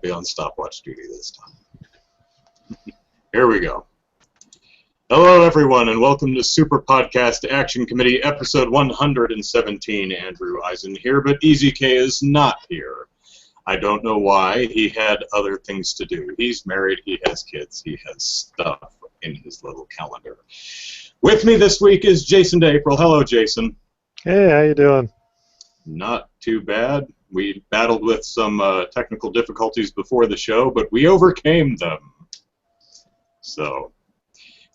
be on stopwatch duty this time. Here we go. Hello, everyone, and welcome to Super Podcast Action Committee, episode 117. Andrew Eisen here, but EZK is not here. I don't know why. He had other things to do. He's married, he has kids, he has stuff in his little calendar. With me this week is Jason DeApril. Hello, Jason. Hey, how you doing? Not too bad. We battled with some technical difficulties before the show, but we overcame them. So,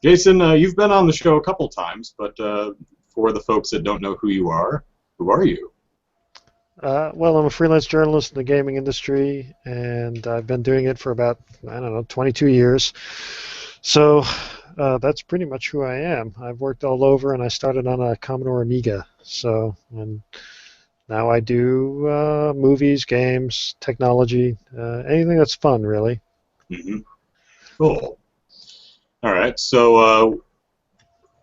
Jason, you've been on the show a couple times, but for the folks that don't know who you are you? Well, I'm a freelance journalist in the gaming industry, and I've been doing it for about, 22 years. So that's pretty much who I am. I've worked all over, and I started on a Commodore Amiga. So, and now I do movies, games, technology, anything that's fun, really. Mm-hmm. Cool. All right. So,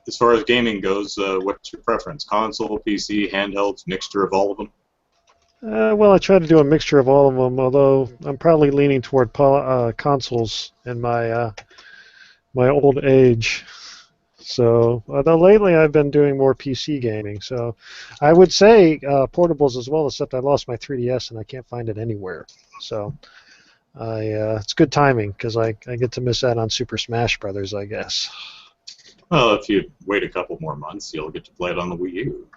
as far as gaming goes, what's your preference? Console, PC, handhelds, mixture of all of them? Well, I try to do a mixture of all of them, although I'm probably leaning toward consoles in my my old age. So, although lately I've been doing more PC gaming, so I would say portables as well, except I lost my 3DS and I can't find it anywhere. So, it's good timing because I get to miss out on Super Smash Brothers, I guess. Well, if you wait a couple more months, you'll get to play it on the Wii U.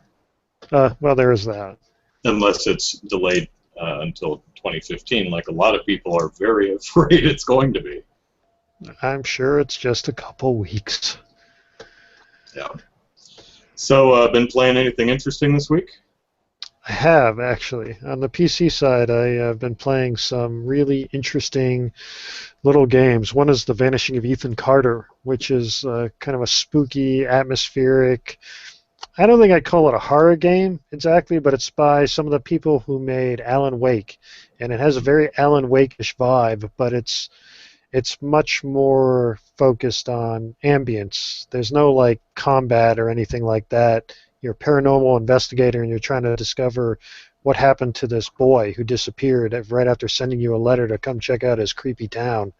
Well, there is that. Unless it's delayed until 2015, like a lot of people are very afraid it's going to be. I'm sure it's just a couple weeks. Yeah. So, been playing anything interesting this week? I have, actually. On the PC side, I've been playing some really interesting little games. One is The Vanishing of Ethan Carter, which is kind of a spooky, atmospheric... I don't think I'd call it a horror game exactly, but it's by some of the people who made Alan Wake, and it has a very Alan Wake-ish vibe, but it's much more focused on ambience. There's no like combat or anything like that. You're a paranormal investigator, and you're trying to discover what happened to this boy who disappeared right after sending you a letter to come check out his creepy town,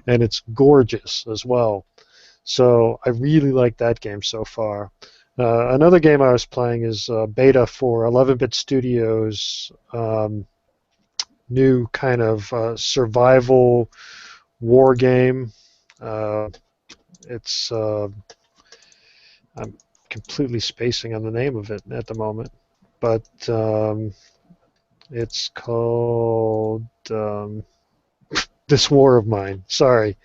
and it's gorgeous as well. So I really like that game so far. Another game I was playing is beta for 11-Bit Studios' new kind of survival war game. It's I'm completely spacing on the name of it at the moment, but it's called This War of Mine. Sorry,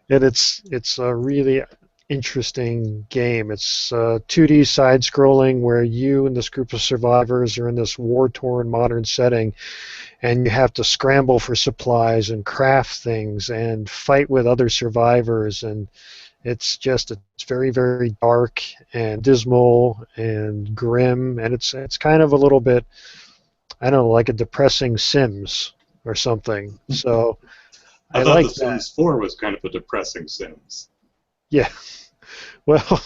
and it's a really interesting game. It's 2D side-scrolling where you and this group of survivors are in this war-torn modern setting, and you have to scramble for supplies and craft things and fight with other survivors, and it's very, very dark and dismal and grim, and it's kind of a little bit, I don't know, like a depressing Sims or something. So I thought like the Sims 4 was kind of a depressing Sims. Yeah, well,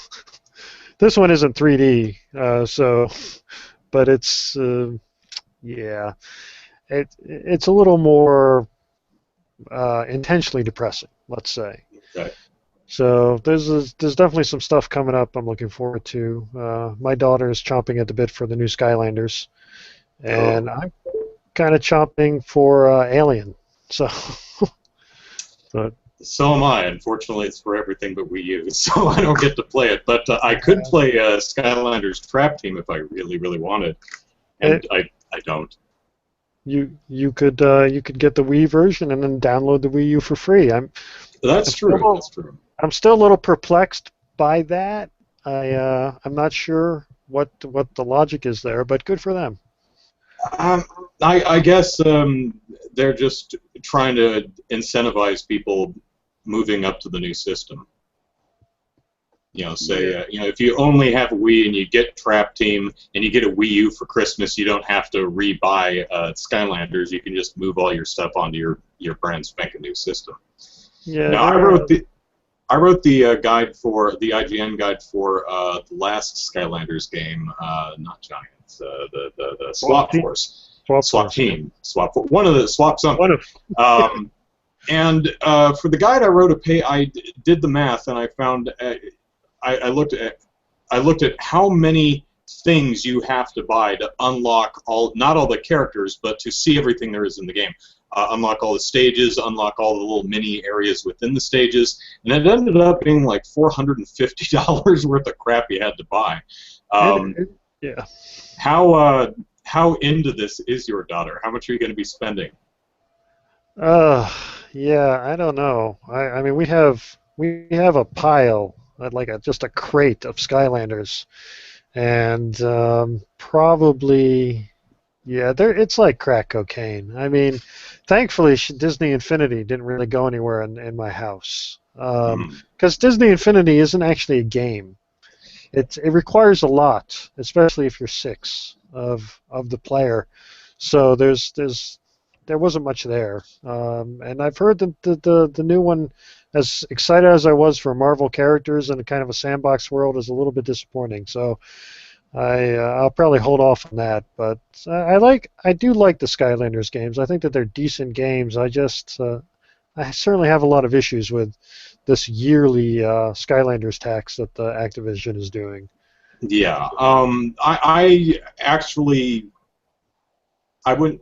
this one isn't 3D, but it's yeah, it's a little more intentionally depressing, let's say. Okay. So there's definitely some stuff coming up I'm looking forward to. My daughter is chomping at the bit for the new Skylanders, and I'm kind of chomping for Alien. So, but. So am I. Unfortunately, it's for everything but Wii U, so I don't get to play it. But I could play Skylanders Trap Team if I really, really wanted, and I don't. You could get the Wii version and then download the Wii U for free. That's true. I'm still a little perplexed by that. I'm not sure what the logic is there, but good for them. I guess they're just trying to incentivize people moving up to the new system. If you only have a Wii and you get Trap Team and you get a Wii U for Christmas, you don't have to re-buy Skylanders. You can just move all your stuff onto your brand spanking new system. Yeah. Now, I wrote the guide for the IGN guide for the last Skylanders game, not Giants, the Swap Force. Swap team, swap one of the swap something. One of And for the guide I wrote I did the math, and I found I looked at how many things you have to buy to unlock not all the characters, but to see everything there is in the game. Unlock all the stages, unlock all the little mini areas within the stages, and it ended up being like $450 worth of crap you had to buy. Yeah. How into this is your daughter? How much are you going to be spending? Yeah, I don't know. I mean, we have a pile, just a crate of Skylanders, and probably, yeah, it's like crack cocaine. I mean, thankfully, Disney Infinity didn't really go anywhere in my house, because Disney Infinity isn't actually a game. It requires a lot, especially if you're 6 of the player. So there wasn't much there, and I've heard that the new one, as excited as I was for Marvel characters and kind of a sandbox world, is a little bit disappointing. So I'll probably hold off on that. But I do like the Skylanders games. I think that they're decent games. I certainly have a lot of issues with this yearly Skylanders tax that the Activision is doing. Yeah, I actually, I wouldn't.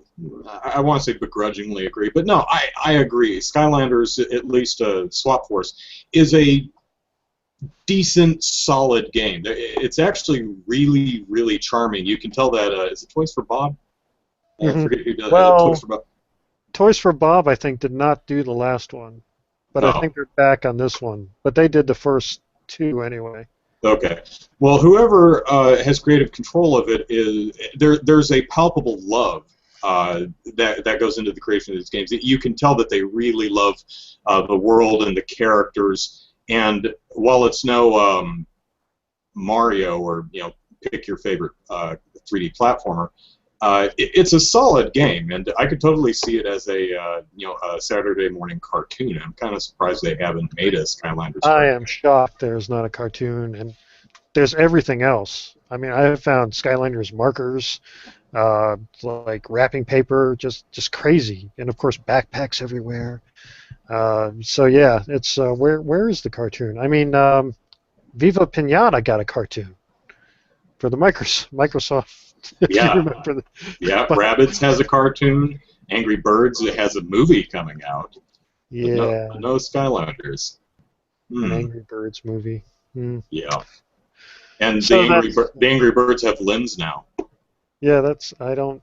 I want to say begrudgingly agree, but no, I agree. Skylanders, at least Swap Force, is a decent, solid game. It's actually really, really charming. You can tell that. Is it Toys for Bob? I forget who does it. Toys for Bob. Toys for Bob, I think, did not do the last one, but I think they're back on this one. But they did the first 2 anyway. Okay. Well, whoever has creative control of it there's a palpable love that goes into the creation of these games. You can tell that they really love the world and the characters. And while it's no Mario or pick your favorite 3D platformer, it's a solid game, and I could totally see it as a Saturday morning cartoon. I'm kind of surprised they haven't made a Skylanders. I am shocked there's not a cartoon, and there's everything else. I mean, I have found Skylanders markers, like wrapping paper, just crazy, and of course backpacks everywhere. So yeah, it's where is the cartoon? I mean, Viva Pinata got a cartoon for the Microsoft. Yeah, but Rabbids has a cartoon. Angry Birds has a movie coming out. Yeah, but no Skylanders. An Angry Birds movie. Yeah, and the Angry Birds have limbs now. Yeah, I don't.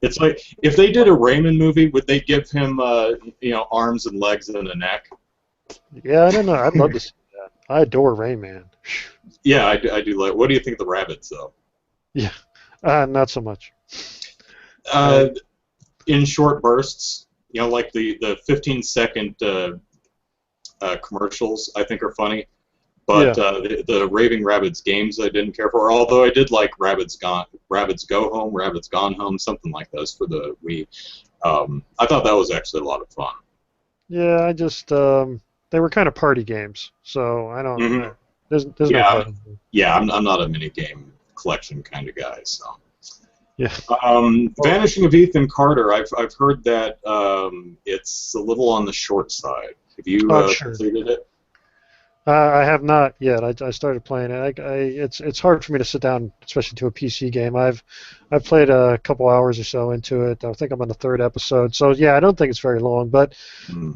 It's like if they did a Rayman movie, would they give him arms and legs and a neck? Yeah, I don't know. I'd love to see that. I adore Rayman. Yeah, I do like. What do you think of the Rabbids, though? Yeah, not so much. In short bursts, like the 15-second commercials, I think are funny. But the Raving Rabbids games I didn't care for, although I did like Rabbids Go Home, Rabbids Gone Home, something like those for the Wii. I thought that was actually a lot of fun. Yeah, I just they were kind of party games, so I don't. There's no fun. Yeah, I'm not a mini game collection kind of guy, so. Yeah. Vanishing of Ethan Carter, I've heard that it's a little on the short side. Have you completed it? I have not yet. I started playing it. It's hard for me to sit down, especially to a PC game. I've played a couple hours or so into it. I think I'm on the 3rd episode. So yeah, I don't think it's very long. But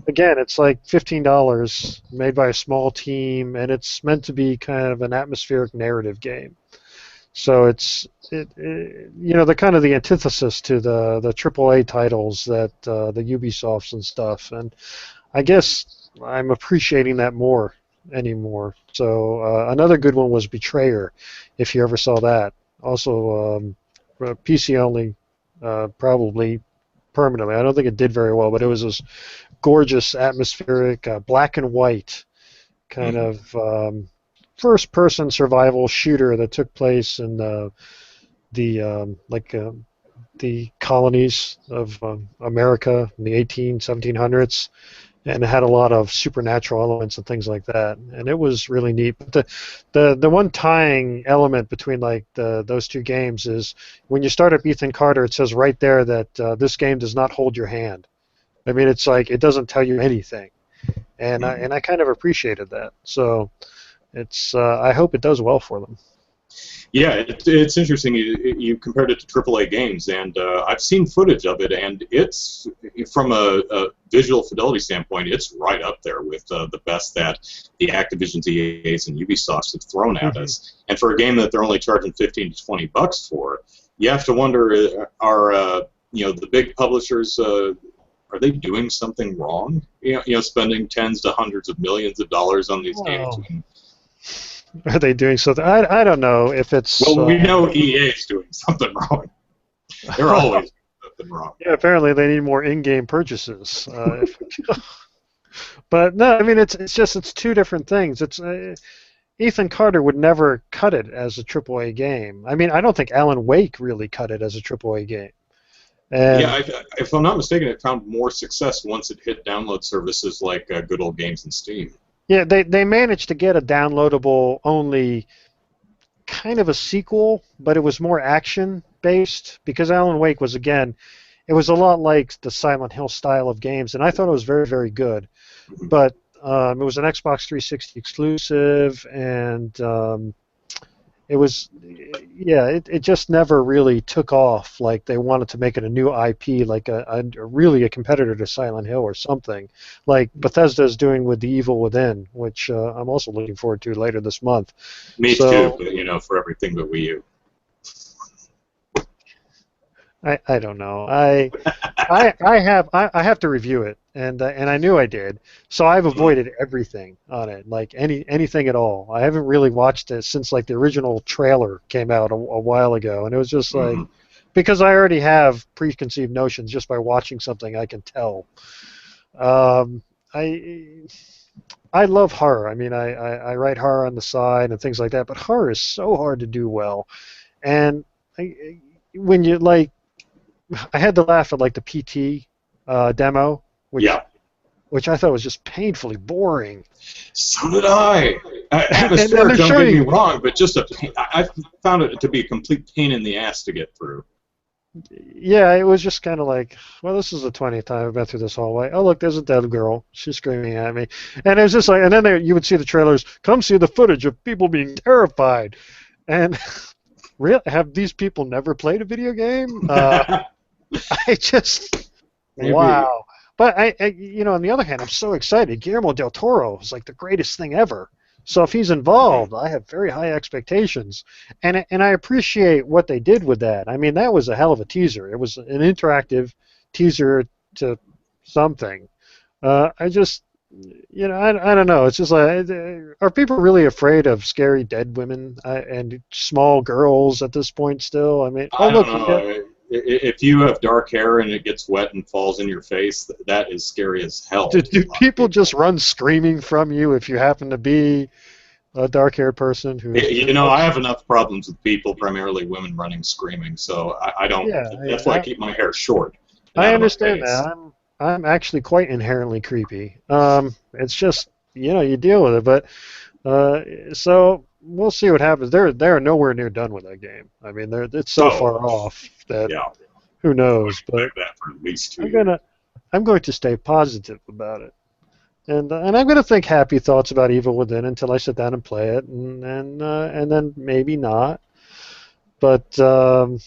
again, it's like $15, made by a small team, and it's meant to be kind of an atmospheric narrative game. So it's the kind of the antithesis to the AAA titles that the Ubisofts and stuff. And I guess I'm appreciating that more anymore. So another good one was Betrayer, if you ever saw that. Also PC only, probably permanently. I don't think it did very well, but it was this gorgeous, atmospheric, black and white kind of first-person survival shooter that took place in the colonies of America in the 1700s. and it had a lot of supernatural elements and things like that, and it was really neat. But the one tying element between like those two games is when you start up Ethan Carter, it says right there that this game does not hold your hand. I mean, it's like it doesn't tell you anything, and I kind of appreciated that. So it's I hope it does well for them. Yeah, it's interesting. You compared it to AAA games, and I've seen footage of it, and it's from a visual fidelity standpoint, it's right up there with the best that the Activision, EAs, and Ubisofts have thrown at us. And for a game that they're only charging $15 to $20 for, you have to wonder: are the big publishers? Are they doing something wrong? Spending tens to hundreds of millions of dollars on these games. Are they doing something? I don't know if it's. Well, we know EA is doing something wrong. They're always doing something wrong. Yeah, apparently they need more in-game purchases. But no, I mean it's two different things. It's Ethan Carter would never cut it as a AAA game. I mean, I don't think Alan Wake really cut it as a AAA game. And yeah, if I'm not mistaken, it found more success once it hit download services like Good Old Games and Steam. Yeah, they managed to get a downloadable only kind of a sequel, but it was more action-based because Alan Wake was, again, it was a lot like the Silent Hill style of games, and I thought it was very, very good. But it was an Xbox 360 exclusive, and it was, yeah, it just never really took off like they wanted to make it a new IP, like really a competitor to Silent Hill or something, like Bethesda's doing with The Evil Within, which I'm also looking forward to later this month. Me too, but, for everything but Wii U. I don't know. I have to review it, and I knew I did. So I've avoided everything on it, like anything at all. I haven't really watched it since like the original trailer came out a while ago, and it was just like because I already have preconceived notions just by watching something. I can tell. I love horror. I mean, I write horror on the side and things like that, but horror is so hard to do well, and when you like. I had to laugh at like the PT demo, which I thought was just painfully boring. So did I. Atmospheric, don't get me wrong, but just I found it to be a complete pain in the ass to get through. Yeah, it was just kind of like, well, this is the 20th time I've been through this hallway. Oh, look, there's a dead girl. She's screaming at me. And it was just like, and then you would see the trailers, come see the footage of people being terrified. And really, have these people never played a video game? I just, wow. But on the other hand, I'm so excited. Guillermo del Toro is like the greatest thing ever. So if he's involved, I have very high expectations, and I appreciate what they did with that. I mean, that was a hell of a teaser. It was an interactive teaser to something. I just, I don't know. It's just like, are people really afraid of scary dead women and small girls at this point still? I mean, I don't know. If you have dark hair and it gets wet and falls in your face, that is scary as hell. Do people just run screaming from you if you happen to be a dark-haired person who? I have enough problems with people, primarily women, running screaming. So I don't. Yeah, that's why I keep my hair short. I understand that. I'm actually quite inherently creepy. It's just you deal with it, but so. We'll see what happens. They're nowhere near done with that game. I mean, it's so far off that who knows. But that for at least 2 years. I'm going to stay positive about it, and I'm going to think happy thoughts about Evil Within until I sit down and play it, and then maybe not. But I'm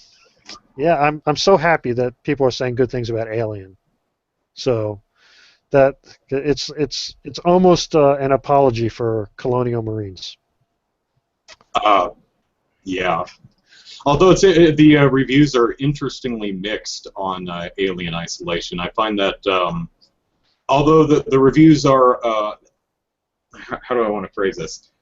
so happy that people are saying good things about Alien. So that it's almost an apology for Colonial Marines. Yeah. Although the reviews are interestingly mixed on Alien Isolation. I find that although the reviews are, how do I want to phrase this?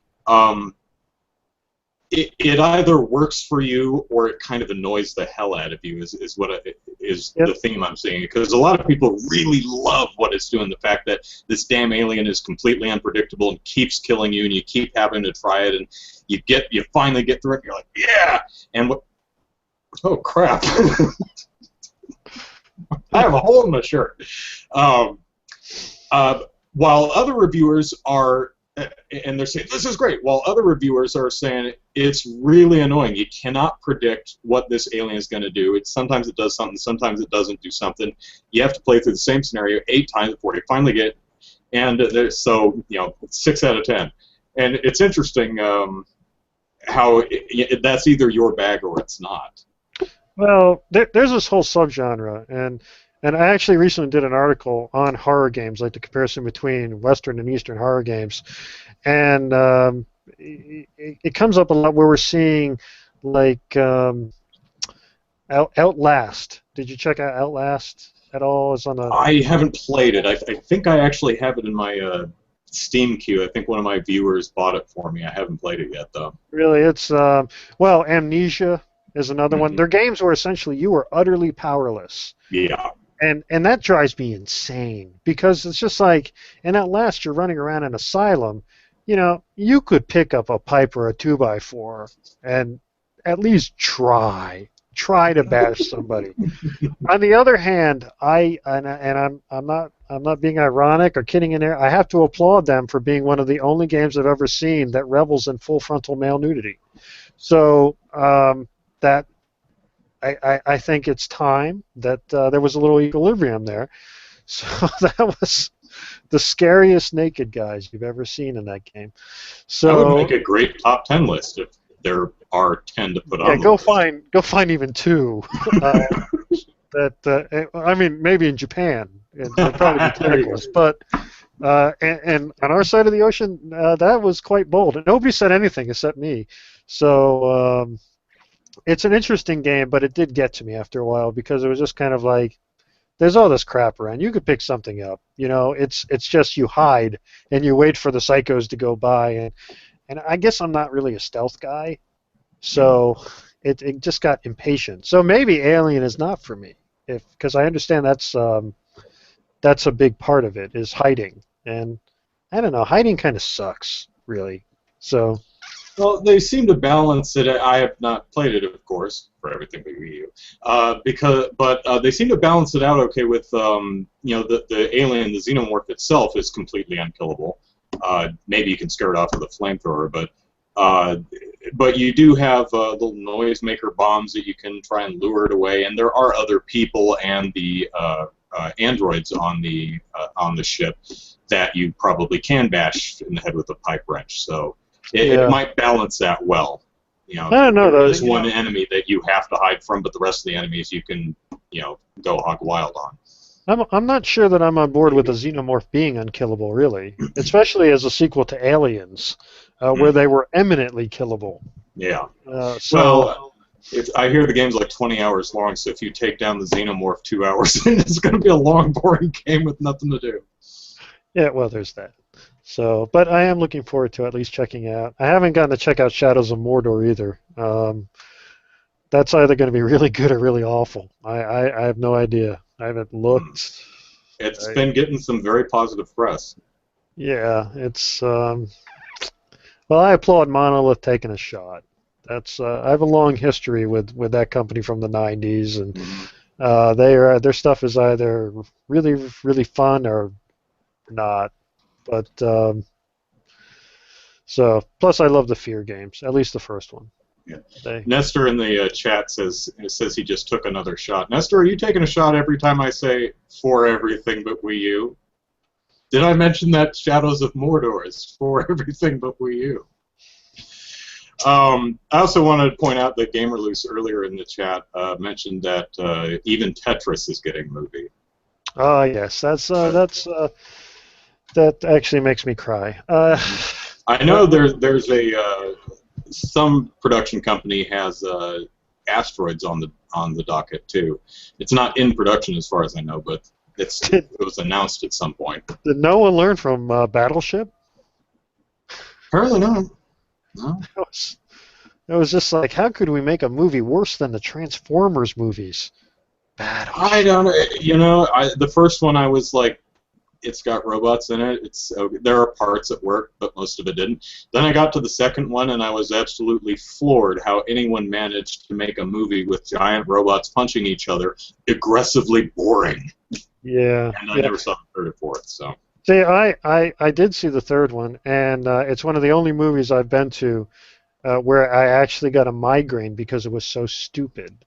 It either works for you or it kind of annoys the hell out of you is what the theme I'm seeing. Because a lot of people really love what it's doing. The fact that this damn alien is completely unpredictable and keeps killing you, and you keep having to try it, and you finally get through it. And you're like, yeah, and what? Oh crap! I have a hole in my shirt. While other reviewers are, and they're saying, this is great, while other reviewers are saying, it's really annoying. You cannot predict what this alien is going to do. Sometimes it does something, sometimes it doesn't do something. You have to play through the same scenario 8 times before you finally get, and so, 6 out of 10. And it's interesting how that's either your bag or it's not. Well, there's this whole subgenre, and I actually recently did an article on horror games, like the comparison between Western and Eastern horror games, and it comes up a lot where we're seeing, like, Outlast. Did you check out Outlast at all? It's on the. I haven't played it. I think I actually have it in my Steam queue. I think one of my viewers bought it for me. I haven't played it yet, though. Really, it's well, Amnesia is another one. They're games where essentially you are utterly powerless. Yeah. And that drives me insane because it's just like, in Outlast, you're running around an asylum. You could pick up a pipe or a 2x4 and at least try to bash somebody. On the other hand, I'm not being ironic or kidding in there. I have to applaud them for being one of the only games I've ever seen that revels in full frontal male nudity. So that. I think it's time that there was a little equilibrium there. So that was the scariest naked guys you've ever seen in that game. So that would make a great top 10 list if there are 10 to put on. Yeah, go find even 2. I mean, maybe in Japan, it'd probably be tentacles. But and on our side of the ocean, that was quite bold. And nobody said anything except me. So. It's an interesting game, but it did get to me after a while because it was just kind of like, there's all this crap around. You could pick something up. It's just you hide and you wait for the psychos to go by. And I guess I'm not really a stealth guy, so it just got impatient. So maybe Alien is not for me, because I understand that's a big part of it, is hiding. And I don't know, hiding kind of sucks, really. So. Well, they seem to balance it. I have not played it, of course, for everything but Wii U. But they seem to balance it out okay with, the alien, the xenomorph itself is completely unkillable. Maybe you can scare it off with a flamethrower, but you do have little noisemaker bombs that you can try and lure it away, and there are other people and the androids on the ship that you probably can bash in the head with a pipe wrench. So. It might balance that well. I don't know, though. There's one enemy that you have to hide from, but the rest of the enemies you can, go hog wild on. I'm not sure that I'm on board with the xenomorph being unkillable, really, especially as a sequel to Aliens, where they were eminently killable. Yeah. Well, I hear the game's like 20 hours long, so if you take down the xenomorph 2 hours, it's going to be a long, boring game with nothing to do. Yeah, well, there's that. So, but I am looking forward to at least checking out. I haven't gotten to check out Shadows of Mordor either. That's either going to be really good or really awful. I have no idea. I haven't looked. It's been getting some very positive press. Yeah, it's. Well, I applaud Monolith taking a shot. That's. I have a long history with that company from the '90s, and their stuff is either really really fun or not. But so plus I love the Fear games, at least the first one. Yeah. Nestor in the chat says he just took another shot. Nestor, are you taking a shot every time I say for everything but Wii U? Did I mention that Shadows of Mordor is for everything but Wii U? I also wanted to point out that GamerLoose earlier in the chat mentioned that even Tetris is getting a movie. Oh yes, that actually makes me cry. I know there's some production company has Asteroids on the docket too. It's not in production as far as I know, but it was announced at some point. Did no one learn from Battleship? Apparently not. No. It was just like, how could we make a movie worse than the Transformers movies? Battleship. I don't know. The first one I was like, it's got robots in it. There are parts that work, but most of it didn't. Then I got to the second one, and I was absolutely floored how anyone managed to make a movie with giant robots punching each other aggressively boring. Yeah. And I never saw the third or fourth. So. See, I did see the third one, and it's one of the only movies I've been to where I actually got a migraine because it was so stupid.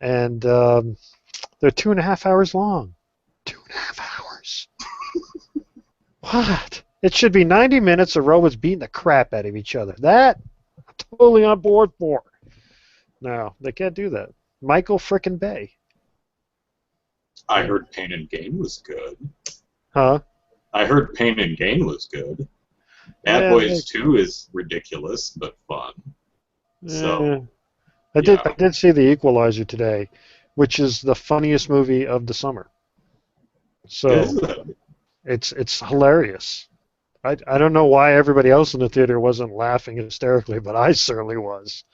And they're 2.5 hours long. 2.5 hours. What? It should be 90 minutes of robots beating the crap out of each other. That I'm totally on board for. No, they can't do that. Michael frickin' Bay. I heard Pain and Gain was good. Huh? I heard Pain and Gain was good. Bad Yeah, Boys 2 is ridiculous but fun. So, I yeah. did see The Equalizer today, which is the funniest movie of the summer. Is So it? it's hilarious. I don't know why everybody else in the theater wasn't laughing hysterically, but I certainly was.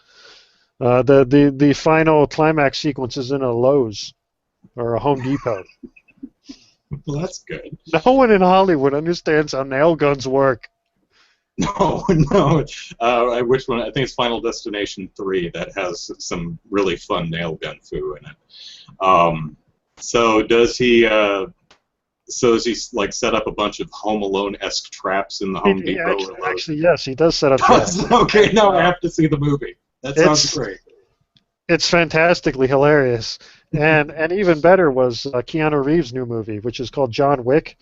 The final climax sequence is in a Lowe's or a Home Depot. Well, that's good. No one in Hollywood understands how nail guns work. No, no. I wish one. I think it's Final Destination 3 that has some really fun nail gun foo in it. So does he? So does he like set up a bunch of Home Alone-esque traps in the Home Depot? Actually, yes, he does set up traps. Okay, now I have to see the movie. That sounds great. It's fantastically hilarious. And even better was Keanu Reeves' new movie, which is called John Wick,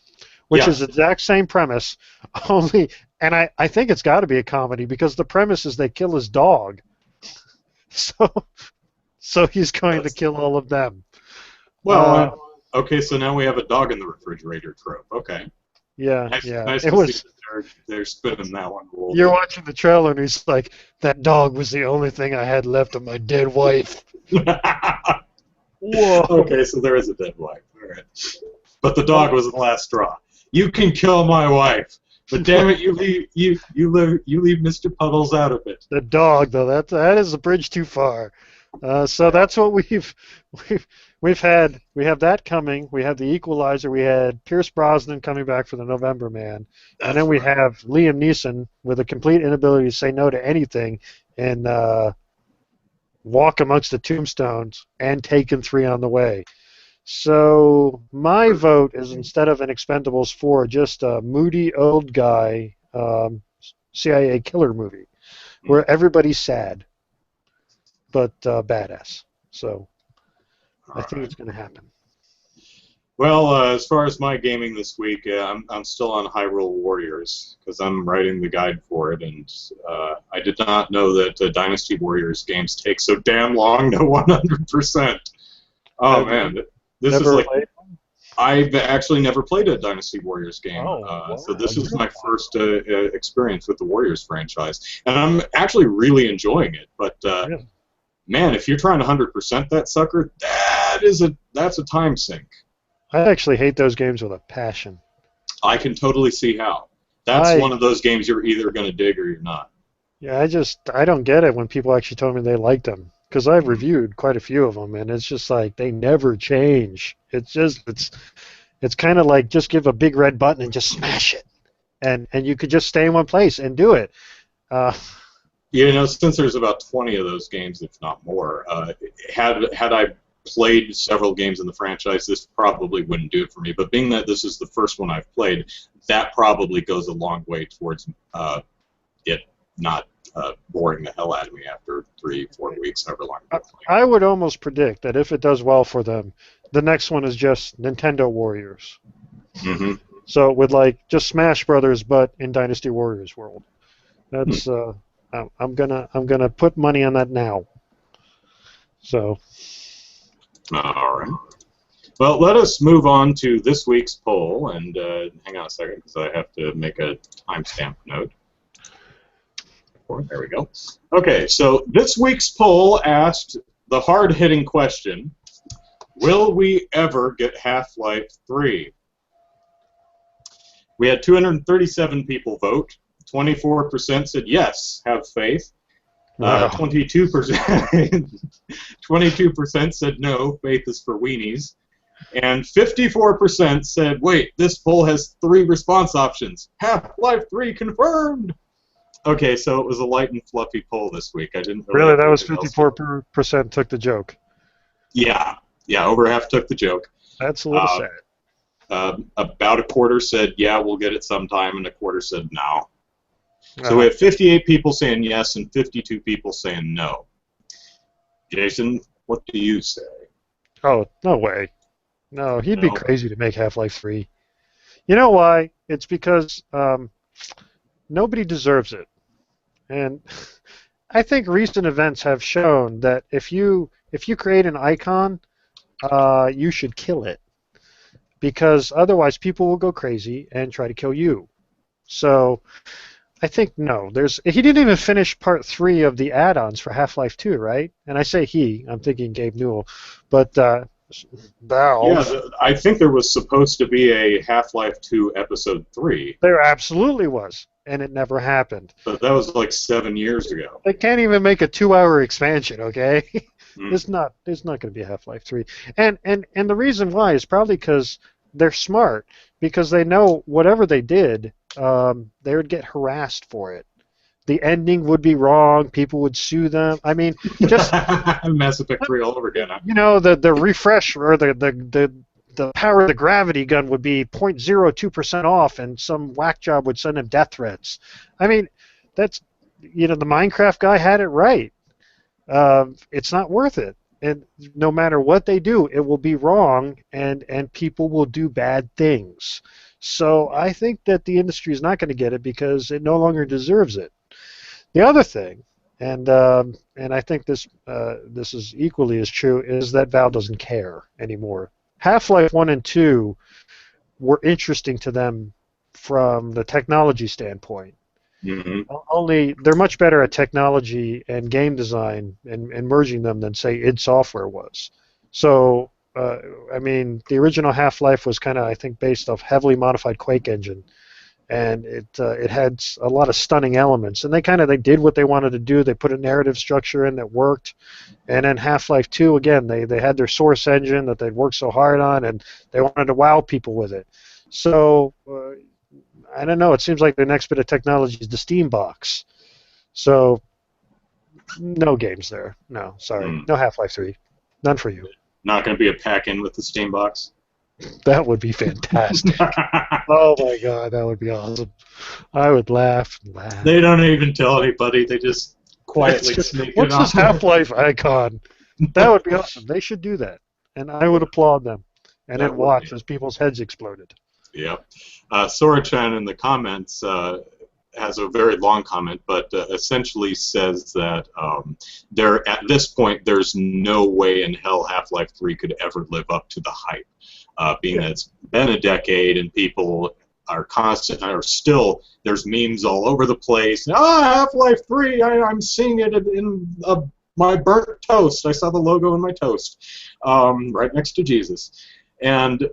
which is the exact same premise, only, and I think it's got to be a comedy because the premise is they kill his dog. So he's going to kill all of them. Well, okay, so now we have a dog in the refrigerator trope. Okay. Yeah, Nice, yeah. nice It to was. see that they're spinning that one. You're watching the trailer, and he's like, "That dog was the only thing I had left of my dead wife." Whoa. Okay, so there is a dead wife. All right. But the dog was the last straw. You can kill my wife, but damn it, you leave Mr. Puddles out of it. The dog, though, that is a bridge too far. So that's what we've had. We have that coming. We have The Equalizer. We had Pierce Brosnan coming back for The November Man, and then we have Liam Neeson with a complete inability to say no to anything and Walk Amongst the Tombstones and Taken 3 on the way. So my vote is instead of an Expendables 4, just a moody old guy CIA killer movie where everybody's sad but badass. So I think it's going to happen. Well, as far as my gaming this week, I'm still on Hyrule Warriors because I'm writing the guide for it, and I did not know that Dynasty Warriors games take so damn long to 100%. Oh man, this is like I've actually never played a Dynasty Warriors game, so this is my first experience with the Warriors franchise, and I'm actually really enjoying it. But man, if you're trying to 100% that sucker, that's a time sink. I actually hate those games with a passion. I can totally see how. That's one of those games you're either going to dig or you're not. Yeah, I don't get it when people actually told me they liked them. Because I've reviewed quite a few of them, and it's just like they never change. It's kind of like just give a big red button and just smash it, and you could just stay in one place and do it. Since there's about 20 of those games, if not more, had I played several games in the franchise, this probably wouldn't do it for me. But being that this is the first one I've played, that probably goes a long way towards it not boring the hell out of me after 3-4 weeks, however long. I would almost predict that if it does well for them, the next one is just Nintendo Warriors. Mm-hmm. So with just Smash Brothers, but in Dynasty Warriors world. That's I'm gonna put money on that now. So. All right. Well, let us move on to this week's poll, and hang on a second because I have to make a timestamp note. There we go. Okay, so this week's poll asked the hard-hitting question, will we ever get Half-Life 3? We had 237 people vote. 24% said yes, have faith. 22% said no, faith is for weenies. And 54% said, wait, this poll has 3 response options. Half-Life 3 confirmed! Okay, so it was a light and fluffy poll this week. I didn't really that was 54% took the joke. Yeah, over half took the joke. That's a little sad. About a quarter said, yeah, we'll get it sometime, and a quarter said no. So Uh, we have 58 people saying yes and 52 people saying no. Jason, what do you say? oh, no way. No, he'd be No? crazy to make Half-Life 3. You know why? It's because nobody deserves it. And I think recent events have shown that if you create an icon, you should kill it, because otherwise people will go crazy and try to kill you. So I think no. He didn't even finish part 3 of the add-ons for Half-Life 2, right? And I say he, I'm thinking Gabe Newell, but Yeah, Valve. I think there was supposed to be a Half-Life 2 Episode 3, There absolutely was, and it never happened. but that was like 7 years ago. They can't even make a 2-hour expansion, okay? Mm. It's not going to be a Half-Life 3. And the reason why is probably because they're smart, because they know whatever they did, they would get harassed for it. The ending would be wrong. People would sue them. I mean, just Mass Effect 3 all over again. Huh? you know, the refresh or the power of the gravity gun would be 0.02% off, and some whack job would send him death threats. I mean, that's, you know, the Minecraft guy had it right. It's not worth it. And no matter what they do, it will be wrong, and people will do bad things. So I think that the industry is not going to get it because it no longer deserves it. The other thing, and I think this is equally as true, is that Valve doesn't care anymore. Half-Life 1 and 2 were interesting to them from the technology standpoint. Mm-hmm. Only they're much better at technology and game design and merging them than, say, id Software was. So, I mean, the original Half-Life was kind of, I think, based off heavily modified Quake engine, and it had a lot of stunning elements. And they did what they wanted to do. They put a narrative structure in that worked. And then Half-Life 2, again, they had their source engine that they'd worked so hard on, and they wanted to wow people with it. So, I don't know. It seems like the next bit of technology is the Steam box. So, no games there. No, sorry. No Half-Life 3. None for you. Not going to be a pack-in with the Steam box? That would be fantastic. Oh, my God. That would be awesome. I would laugh and laugh. They don't even tell anybody. They just quietly sneak it on. What's this Half-Life icon? That would be awesome. They should do that. And I would applaud them. And then watch as people's heads exploded. Yep. Sora-chan in the comments has a very long comment, but essentially says that at this point, there's no way in hell Half-Life 3 could ever live up to the hype, being that it's been a decade and people are still, there's memes all over the place. Half-Life 3, I'm seeing it in my burnt toast. I saw the logo in my toast, right next to Jesus. And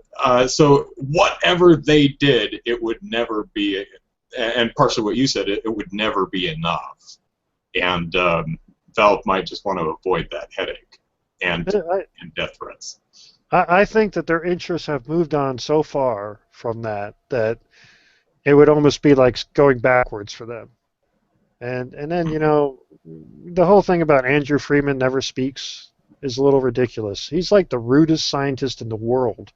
so whatever they did, it would never be, and partially what you said, it would never be enough. And Valve might just want to avoid that headache and death threats. I think that their interests have moved on so far from that it would almost be like going backwards for them. And then, you know, the whole thing about Andrew Freeman never speaks is a little ridiculous. He's like the rudest scientist in the world.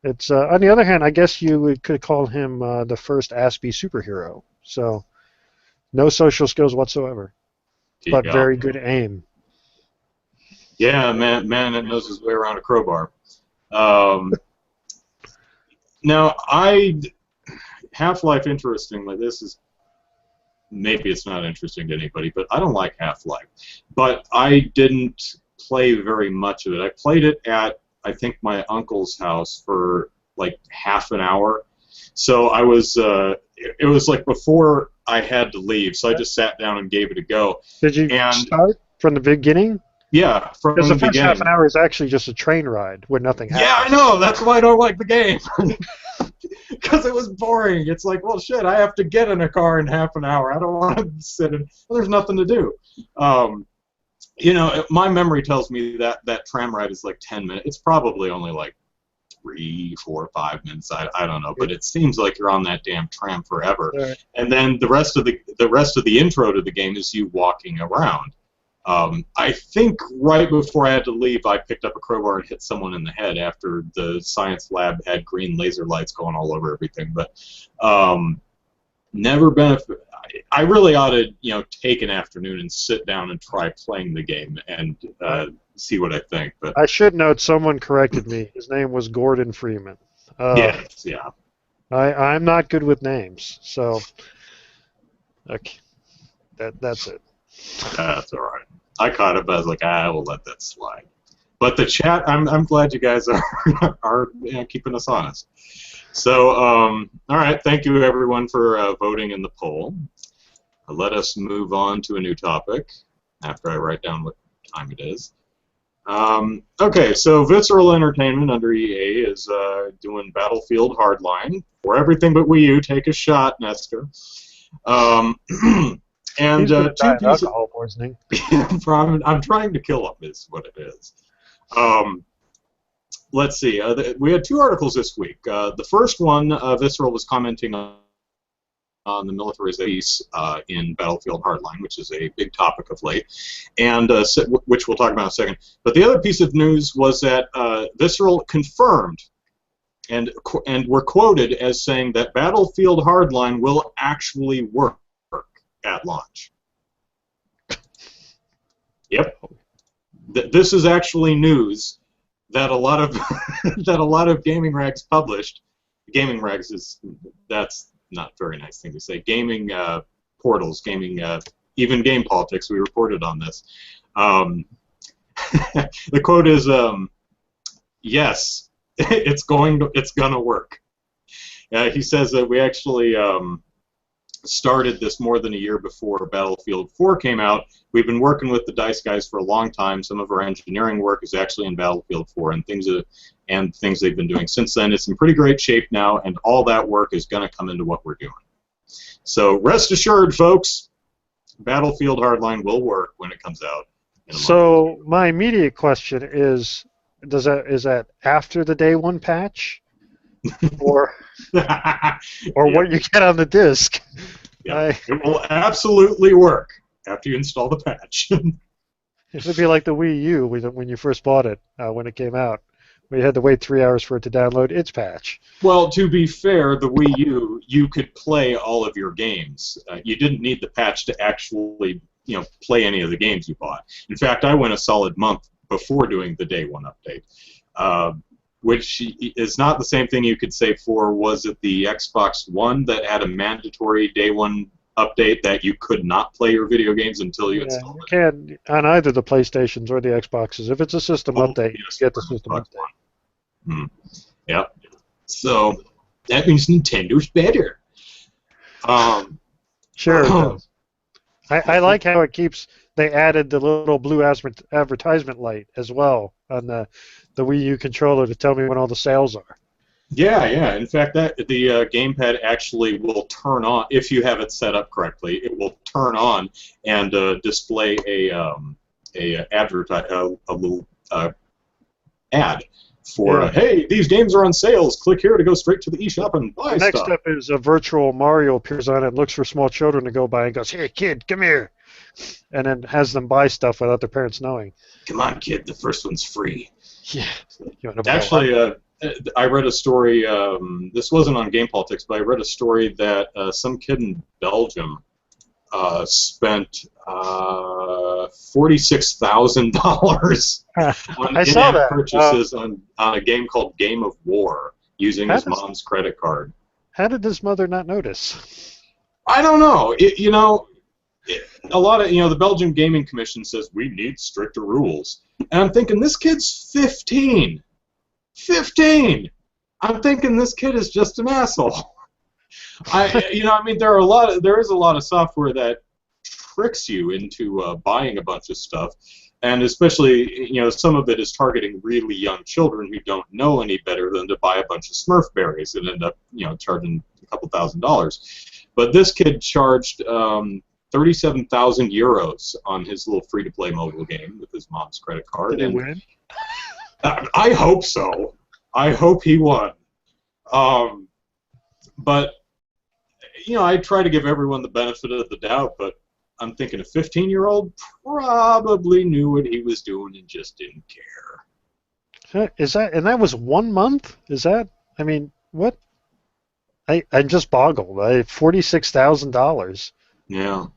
It's on the other hand, I guess you could call him the first Aspie superhero. So, no social skills whatsoever, but very good aim. Yeah, man that knows his way around a crowbar. Now, Half-Life, interestingly, this is, maybe it's not interesting to anybody, but I don't like Half-Life. But I didn't play very much of it. I played it at, I think, my uncle's house for like half an hour. So I was, it was like before I had to leave, so I just sat down and gave it a go. Did you start from the beginning? Yeah, from the beginning. Because the first half an hour is actually just a train ride where nothing happens. Yeah, I know. That's why I don't like the game. Because it was boring. It's like, well, shit, I have to get in a car in half an hour. I don't want to sit in. Well, there's nothing to do. You know, my memory tells me that tram ride is like 10 minutes. It's probably only like 3, 4, 5 minutes. I don't know, but it seems like you're on that damn tram forever. Right. And then the rest of the intro to the game is you walking around. I think right before I had to leave, I picked up a crowbar and hit someone in the head after the science lab had green laser lights going all over everything. But never been. I really ought to, take an afternoon and sit down and try playing the game and see what I think. But I should note someone corrected me. His name was Gordon Freeman. yes, yeah. I'm not good with names, so okay, that's it. That's all right. I caught it, but I was like, I will let that slide. But the chat, I'm glad you guys are keeping us honest. So, all right, thank you everyone for voting in the poll. Let us move on to a new topic after I write down what time it is. Okay, so Visceral Entertainment under EA is doing Battlefield Hardline. For everything but Wii U, take a shot, Nestor. And He's two pieces. alcohol poisoning. I'm trying to kill him, is what it is. Let's see. We had two articles this week. The first one, Visceral was commenting on the militarization in Battlefield Hardline, which is a big topic of late, and which we'll talk about in a second. But the other piece of news was that Visceral confirmed and were quoted as saying that Battlefield Hardline will actually work at launch. Yep. This is actually news that a lot of that a lot of gaming rags published. Gaming rags that's not a very nice thing to say. Gaming portals, gaming even Game Politics. We reported on this. The quote is, "Yes, it's gonna work." He says that we actually started this more than a year before Battlefield 4 came out. We've been working with the DICE guys for a long time. Some of our engineering work is actually in Battlefield 4 and things they've been doing since then. It's in pretty great shape now, and all that work is going to come into what we're doing. So rest assured, folks, Battlefield Hardline will work when it comes out. So my immediate question is that after the day one patch? Or what you get on the disc? Yeah. It will absolutely work after you install the patch. It would be like the Wii U when you first bought it when it came out. We had to wait 3 hours for it to download its patch. Well, to be fair, the Wii U, you could play all of your games. You didn't need the patch to actually, play any of the games you bought. In fact, I went a solid month before doing the day one update. Which is not the same thing you could say for, was it the Xbox One that had a mandatory day one update that you could not play your video games until you installed it? You can on either the PlayStations or the Xboxes. If it's a system update, you get the system update. Yeah. So that means Nintendo's better. Sure it does. I like how it keeps. They added the little blue advertisement light as well on the Wii U controller to tell me when all the sales are. Yeah. In fact, the gamepad actually will turn on if you have it set up correctly. It will turn on and display a little ad for hey, these games are on sales. Click here to go straight to the eShop and buy stuff. Next step is a virtual Mario appears on it, looks for small children to go by and goes, "Hey kid, come here," and then has them buy stuff without their parents knowing. Come on, kid, the first one's free. Yeah. Actually, I read a story. This wasn't on Game Politics, but I read a story that some kid in Belgium spent $46,000 on in-app purchases on a game called Game of War using his mom's credit card. How did his mother not notice? I don't know. A lot of the Belgian Gaming Commission says we need stricter rules, and I'm thinking this kid's 15. 15. I'm thinking this kid is just an asshole. There is a lot of software that tricks you into buying a bunch of stuff, and especially, some of it is targeting really young children who don't know any better than to buy a bunch of Smurf berries and end up, charging a couple $1,000s. But this kid charged 37,000 euros on his little free-to-play mobile game with his mom's credit card. Did he win? I hope so. I hope he won. But I try to give everyone the benefit of the doubt. But I'm thinking a 15-year-old probably knew what he was doing and just didn't care. And that was 1 month? Is that, I mean, what? I'm just boggled. $46,000. Yeah.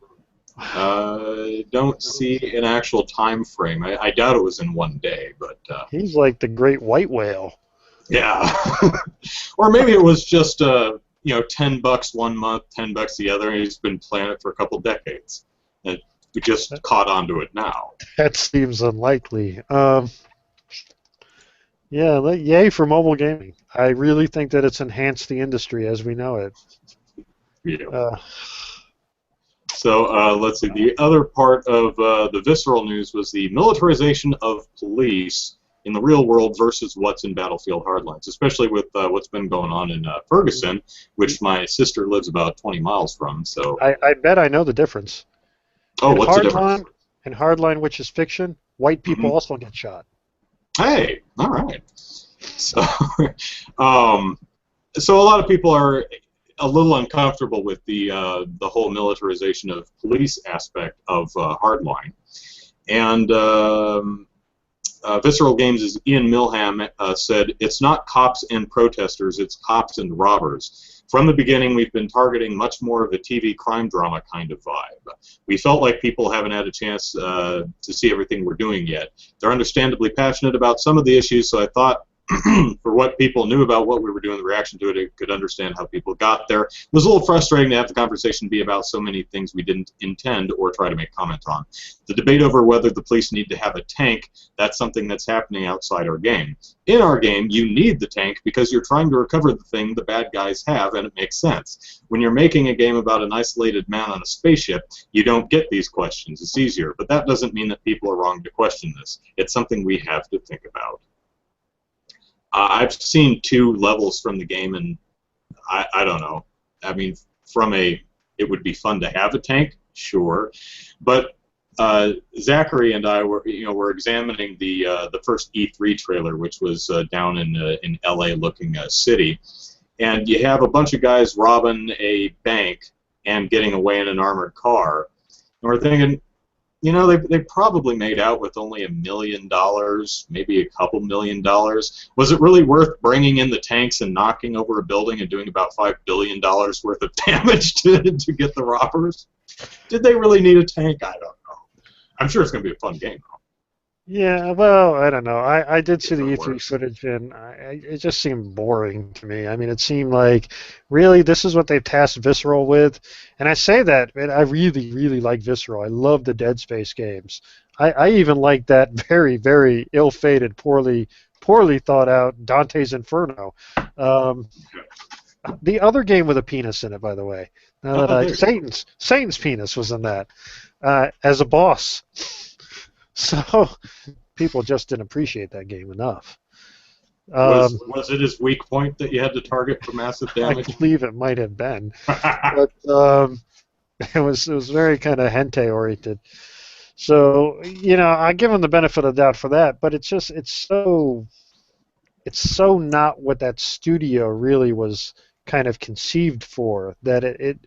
Don't see an actual time frame. I doubt it was in one day, but He's like the great white whale. yeah. Or maybe it was just $10 one month, $10 the other, and he's been playing it for a couple decades, and we just caught onto it now. That seems unlikely. Yeah, yay for mobile gaming. I really think that it's enhanced the industry as we know it. Yeah. So let's see. The other part of the Visceral news was the militarization of police in the real world versus what's in Battlefield Hardlines, especially with what's been going on in Ferguson, which my sister lives about 20 miles from. So I bet I know the difference. Oh, what's the difference? In Hardline, which is fiction, white people also get shot. Hey, all right. So, so a lot of people are a little uncomfortable with the whole militarization of police aspect of Hardline, and Visceral Games' Ian Milham said, "It's not cops and protesters; it's cops and robbers. From the beginning, we've been targeting much more of a TV crime drama kind of vibe. We felt like people haven't had a chance to see everything we're doing yet. They're understandably passionate about some of the issues, so I thought for what people knew about what we were doing, the reaction to it, it could understand how people got there. It was a little frustrating to have the conversation be about so many things we didn't intend or try to make comment on. The debate over whether the police need to have a tank, that's something that's happening outside our game. In our game, you need the tank because you're trying to recover the thing the bad guys have, and it makes sense. When you're making a game about an isolated man on a spaceship, you don't get these questions. It's easier, but that doesn't mean that people are wrong to question this. It's something we have to think about." I've seen 2 levels from the game, and I don't know. I mean, it would be fun to have a tank, sure, but Zachary and I were examining the first E3 trailer, which was down in LA looking city, and you have a bunch of guys robbing a bank and getting away in an armored car, and we're thinking, they probably made out with only $1 million, maybe a couple $1 million. Was it really worth bringing in the tanks and knocking over a building and doing about $5 billion worth of damage to get the robbers? Did they really need a tank? I don't know. I'm sure it's going to be a fun game, though. Yeah, well, I don't know. I did see the E3 footage, and it just seemed boring to me. I mean, it seemed like, really, this is what they've tasked Visceral with? And I say that, and I really, really like Visceral. I love the Dead Space games. I even like that very, very ill-fated, poorly thought out Dante's Inferno. The other game with a penis in it, by the way. Satan's penis was in that as a boss. So people just didn't appreciate that game enough. Was it his weak point that you had to target for massive damage? I believe it might have been, but it was very kind of hentai oriented. So I give him the benefit of the doubt for that, but it's so not what that studio really was kind of conceived for that it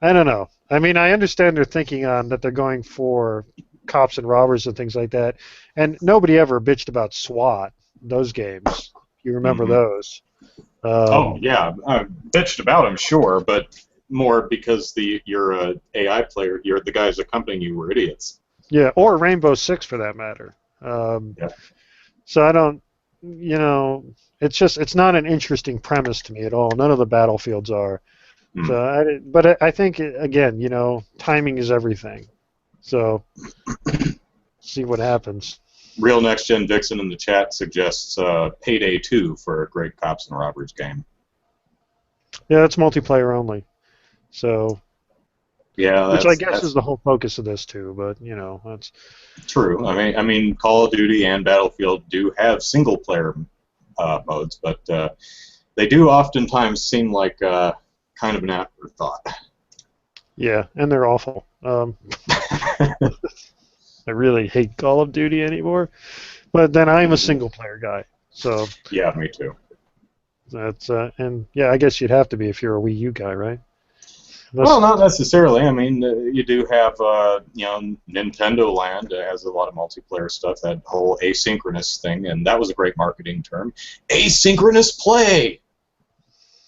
I don't know. I mean, I understand their thinking on that they're going for cops and robbers and things like that, and nobody ever bitched about SWAT, those games. You remember those? Oh yeah, bitched about them, sure, but more because you're a AI player, the guys accompanying you were idiots. Yeah, or Rainbow Six for that matter. Yeah. So I don't, it's not an interesting premise to me at all. None of the Battlefields are. So, but I think again, timing is everything. So, see what happens. Real Next Gen Vixen in the chat suggests Payday 2 for a great cops and robbers game. Yeah, it's multiplayer only. So, yeah, which I guess is the whole focus of this too. But that's true. I mean, Call of Duty and Battlefield do have single player modes, but they do oftentimes seem like kind of an afterthought. Yeah, and they're awful. I really hate Call of Duty anymore, but then I'm a single-player guy, so yeah, me too. That's and yeah, I guess you'd have to be if you're a Wii U guy, right? Well, not necessarily. I mean, you do have, Nintendo Land has a lot of multiplayer stuff, that whole asynchronous thing, and that was a great marketing term. Asynchronous play!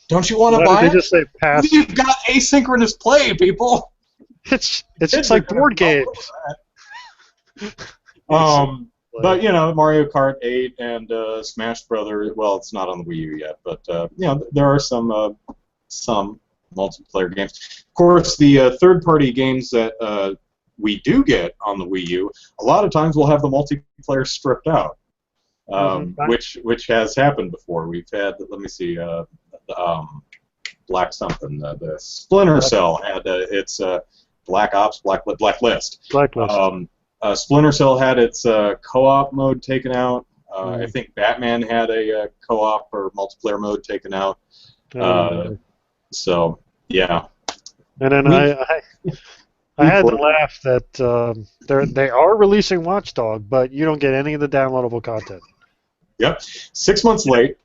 Don't you want to Why did buy they it? just say pass? You've got asynchronous play, people! It's just like board games. But, Mario Kart 8 and Smash Brothers, well, it's not on the Wii U yet, but, there are some multiplayer games. Of course, the third-party games that we do get on the Wii U, a lot of times we'll have the multiplayer stripped out, which has happened before. We've had, let me see, Black something. The Splinter Cell had its Black Ops, Blacklist. Splinter Cell had its co-op mode taken out. I think Batman had a co-op or multiplayer mode taken out. So, yeah. And then I had to laugh that they are releasing Watchdog, but you don't get any of the downloadable content. Yep. 6 months late.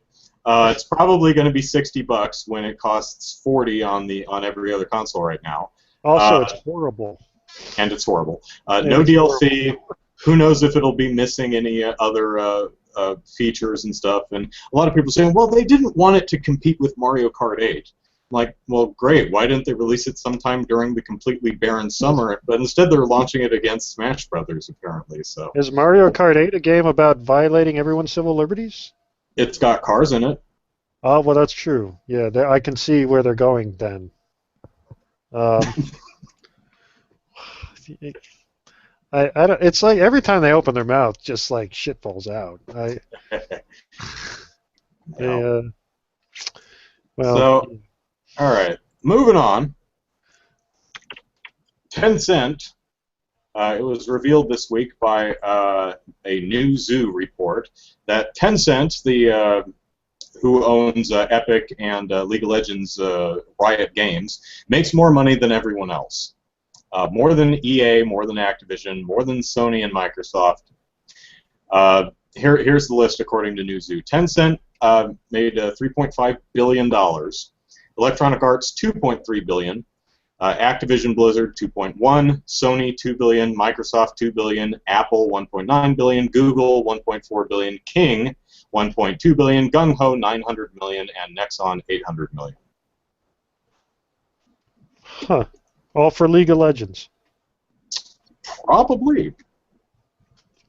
It's probably going to be $60 when it costs $40 on every other console right now. Also, it's horrible. And it's horrible. No DLC. Horrible. Who knows if it'll be missing any other features and stuff. And a lot of people saying, well, they didn't want it to compete with Mario Kart 8. Like, well, great. Why didn't they release it sometime during the completely barren summer? But instead, they're launching it against Smash Brothers, apparently. So is Mario Kart 8 a game about violating everyone's civil liberties? It's got cars in it. Oh, well, that's true. Yeah, I can see where they're going then. I don't. It's like every time they open their mouth, just like shit falls out. Well. So, all right, moving on. Tencent. It was revealed this week by a new Zoo report that Tencent, who owns Epic and League of Legends Riot Games, makes more money than everyone else. More than EA, more than Activision, more than Sony and Microsoft. Here's the list according to Newzoo. Tencent made $3.5 billion. Electronic Arts, $2.3 billion. Activision Blizzard, $2.1. Sony, $2 billion. Microsoft, $2 billion. Apple, $1.9 billion. Google, $1.4 billion. King, $1.2 billion. Gung Ho, $900 million. And Nexon, $800 million. Huh. All for League of Legends. Probably.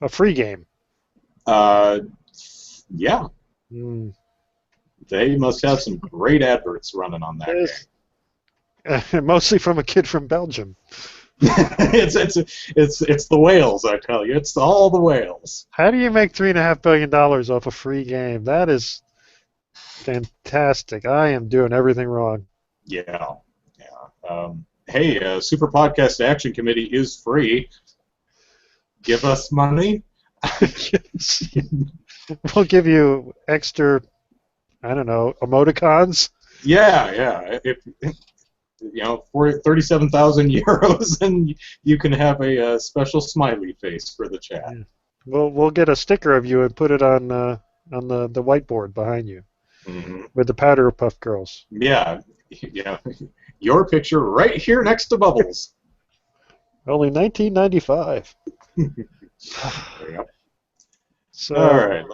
A free game. Yeah. They must have some great adverts running on that game. Mostly from a kid from Belgium. it's the whales, I tell you. It's all the whales. How do you make $3.5 billion off a free game? That is fantastic. I am doing everything wrong. Yeah. Hey, Super Podcast Action Committee is free. Give us money. We'll give you extra, I don't know, emoticons. Yeah. If for 37,000 euros, and you can have a special smiley face for the chat. Yeah. We'll get a sticker of you and put it on the whiteboard behind you with the Powder Puff Girls. Yeah. Your picture right here next to Bubbles. Only 1995. Yep. So, all right.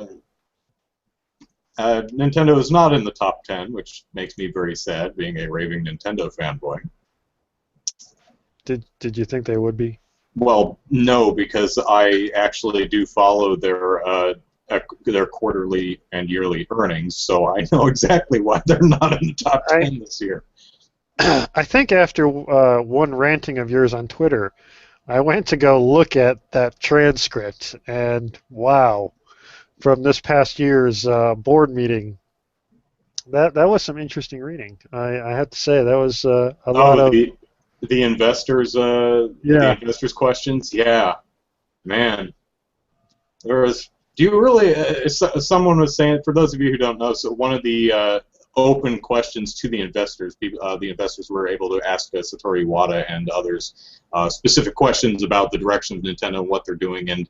Nintendo is not in the top 10, which makes me very sad, being a raving Nintendo fanboy. Did you think they would be? Well, no, because I actually do follow their quarterly and yearly earnings, so I know exactly why they're not in the top 10 this year. I think after one ranting of yours on Twitter, I went to go look at that transcript, and wow, from this past year's board meeting, that was some interesting reading. I have to say that was a lot of the investors. The investors' questions. Yeah, man, there was. Do you really? Someone was saying, for those of you who don't know, so one of the open questions to the investors. The investors were able to ask Satoru Iwata and others specific questions about the direction of Nintendo and what they're doing, and